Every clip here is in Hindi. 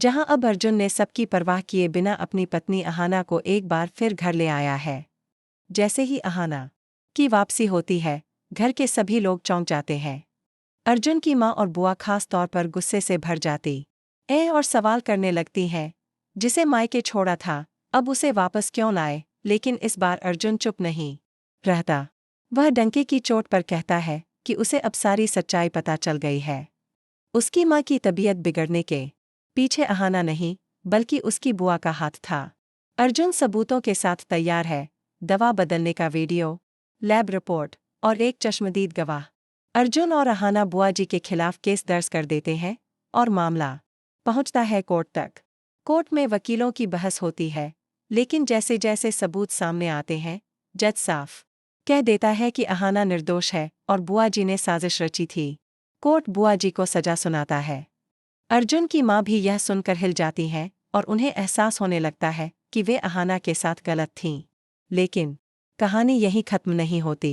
जहां अब अर्जुन ने सबकी परवाह किए बिना अपनी पत्नी अहाना को एक बार फिर घर ले आया है। जैसे ही अहाना की वापसी होती है, घर के सभी लोग चौंक जाते हैं। अर्जुन की माँ और बुआ खास तौर पर गुस्से से भर जाती और सवाल करने लगती हैं, जिसे मायके छोड़ा था, अब उसे वापस क्यों लाए। लेकिन इस बार अर्जुन चुप नहीं रहता। वह डंके की चोट पर कहता है कि उसे अब सारी सच्चाई पता चल गई है। उसकी माँ की तबीयत बिगड़ने के पीछे अहाना नहीं, बल्कि उसकी बुआ का हाथ था। अर्जुन सबूतों के साथ तैयार है, दवा बदलने का वीडियो, लैब रिपोर्ट और एक चश्मदीद गवाह। अर्जुन और अहाना बुआ जी के खिलाफ केस दर्ज कर देते हैं और मामला पहुंचता है कोर्ट तक। कोर्ट में वकीलों की बहस होती है, लेकिन जैसे जैसे सबूत सामने आते हैं, जज साफ कह देता है कि अहाना निर्दोष है और बुआ जी ने साजिश रची थी। कोर्ट बुआ जी को सजा सुनाता है। अर्जुन की माँ भी यह सुनकर हिल जाती हैं और उन्हें एहसास होने लगता है कि वे अहाना के साथ गलत थीं। लेकिन कहानी यहीं खत्म नहीं होती।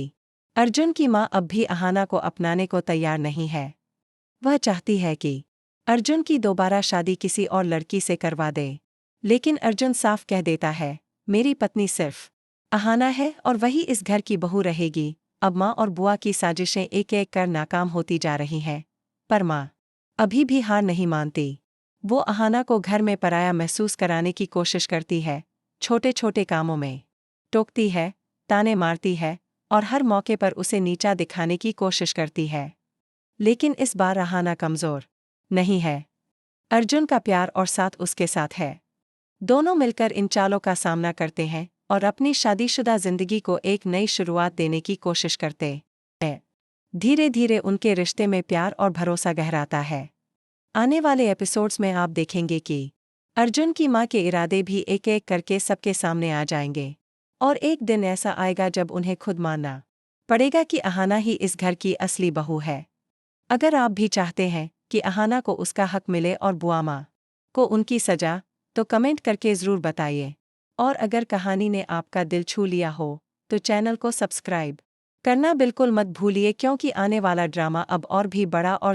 अर्जुन की माँ अब भी अहाना को अपनाने को तैयार नहीं है। वह चाहती है कि अर्जुन की दोबारा शादी किसी और लड़की से करवा दे। लेकिन अर्जुन साफ कह देता है, मेरी पत्नी सिर्फ अहाना है और वही इस घर की बहू रहेगी। अब माँ और बुआ की साजिशें एक एक कर नाकाम होती जा रही हैं, पर माँ अभी भी हार नहीं मानती। वो अहाना को घर में पराया महसूस कराने की कोशिश करती है, छोटे छोटे कामों में टोकती है, ताने मारती है और हर मौके पर उसे नीचा दिखाने की कोशिश करती है। लेकिन इस बार अहाना कमजोर नहीं है। अर्जुन का प्यार और साथ उसके साथ है। दोनों मिलकर इन चालों का सामना करते हैं और अपनी शादीशुदा जिंदगी को एक नई शुरुआत देने की कोशिश करते हैं। धीरे धीरे उनके रिश्ते में प्यार और भरोसा गहराता है। आने वाले एपिसोड्स में आप देखेंगे कि अर्जुन की माँ के इरादे भी एक एक करके सबके सामने आ जाएंगे और एक दिन ऐसा आएगा जब उन्हें खुद मानना पड़ेगा कि अहाना ही इस घर की असली बहू है। अगर आप भी चाहते हैं कि अहाना को उसका हक मिले और बुआ माँ को उनकी सजा, तो कमेंट करके ज़रूर बताइए। और अगर कहानी ने आपका दिल छू लिया हो तो चैनल को सब्सक्राइब करना बिल्कुल मत भूलिए, क्योंकि आने वाला ड्रामा अब और भी बड़ा और